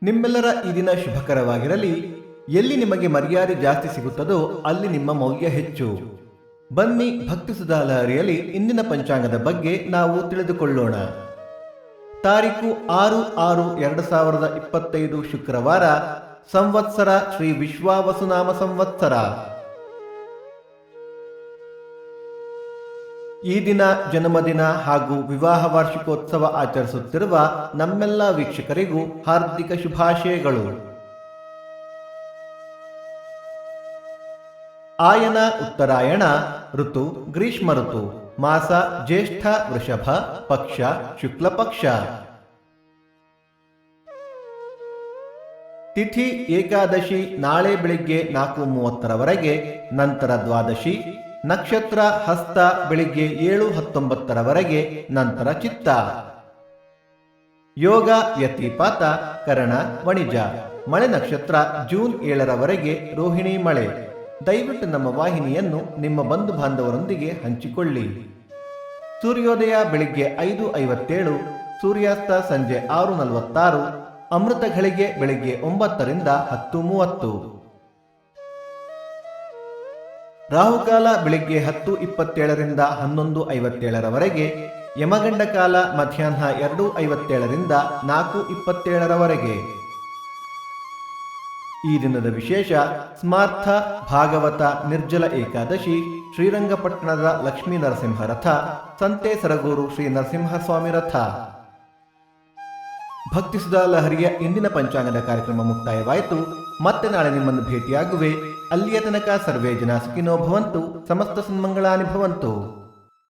ನಿಮ್ಮೆಲ್ಲರ ಈ ದಿನ ಶುಭಕರವಾಗಿರಲಿ. ಎಲ್ಲಿ ನಿಮಗೆ ಮರ್ಯಾದೆ ಜಾಸ್ತಿ ಸಿಗುತ್ತದೋ ಅಲ್ಲಿ ನಿಮ್ಮ ಮೌಲ್ಯ ಹೆಚ್ಚು. ಬನ್ನಿ ಭಕ್ತಿ ಸುಧಾ ಲಹರಿಯಲ್ಲಿ ಇಂದಿನ ಪಂಚಾಂಗದ ಬಗ್ಗೆ ನಾವು ತಿಳಿದುಕೊಳ್ಳೋಣ. ತಾರೀಕು 6/6/2025 ಶುಕ್ರವಾರ, ಸಂವತ್ಸರ ಶ್ರೀ ವಿಶ್ವಾವಸುನಾಮ ಸಂವತ್ಸರ. ಈ ದಿನ ಜನ್ಮದಿನ ಹಾಗೂ ವಿವಾಹ ವಾರ್ಷಿಕೋತ್ಸವ ಆಚರಿಸುತ್ತಿರುವ ನಮ್ಮೆಲ್ಲ ವೀಕ್ಷಕರಿಗೂ ಹಾರ್ದಿಕ ಶುಭಾಶಯಗಳು. ಆಯನ ಉತ್ತರಾಯಣ, ಋತು ಗ್ರೀಷ್ಮ ಋತು, ಮಾಸ ಜ್ಯೇಷ್ಠ ವೃಷಭ, ಪಕ್ಷ ಶುಕ್ಲ ಪಕ್ಷ. ತಿಥಿ ಏಕಾದಶಿ ನಾಳೆ ಬೆಳಿಗ್ಗೆ 4:30 ನಂತರ ದ್ವಾದಶಿ. ನಕ್ಷತ್ರ ಹಸ್ತ ಬೆಳಿಗ್ಗೆ 7:19 ನಂತರ ಚಿತ್ತ. ಯೋಗ ವ್ಯತಿಪಾತ ಕರಣ ವಣಿಜ. ಮಳೆ ನಕ್ಷತ್ರ ಜೂನ್ 7 ರೋಹಿಣಿ ಮಳೆ. ದಯವಿಟ್ಟು ನಮ್ಮ ವಾಹಿನಿಯನ್ನು ನಿಮ್ಮ ಬಂಧು ಬಾಂಧವರೊಂದಿಗೆ ಹಂಚಿಕೊಳ್ಳಿ. ಸೂರ್ಯೋದಯ ಬೆಳಿಗ್ಗೆ 5:57, ಸೂರ್ಯಾಸ್ತ ಸಂಜೆ 6:46, ಅಮೃತ ಘಳಿಗೆ ಬೆಳಿಗ್ಗೆ 9 ರಿಂದ 10:30. ರಾಹುಕಾಲ ಬೆಳಿಗ್ಗೆ 10:27 ರಿಂದ 11:57, ಯಮಗಂಡ ಕಾಲ ಮಧ್ಯಾಹ್ನ 2:57 ರಿಂದ 4:27. ಈ ದಿನದ ವಿಶೇಷ: ಸ್ಮಾರ್ಥ, ಭಾಗವತ, ನಿರ್ಜಲ ಏಕಾದಶಿ, ಶ್ರೀರಂಗಪಟ್ಟಣದ ಲಕ್ಷ್ಮೀ ನರಸಿಂಹ ರಥ, ಸಂತೆ ಸರಗೂರು ಶ್ರೀ ನರಸಿಂಹಸ್ವಾಮಿ ರಥ. ಭಕ್ತಿ ಸುಧಾ ಲಹರಿಯ ಇಂದಿನ ಪಂಚಾಂಗದ ಕಾರ್ಯಕ್ರಮ ಮುಕ್ತಾಯವಾಯಿತು. ಮತ್ತೆ ನಾಳೆ ನಿಮ್ಮನ್ನು ಭೇಟಿಯಾಗುವೆ. ಅಲ್ಲಿಯ ತನಕ ಸರ್ವೇ ಜನ ಸುಖಿನೋ ಭವಂತು, ಸಮಸ್ತ ಸನ್ಮಂಗಳಾನಿ ಭವಂತು.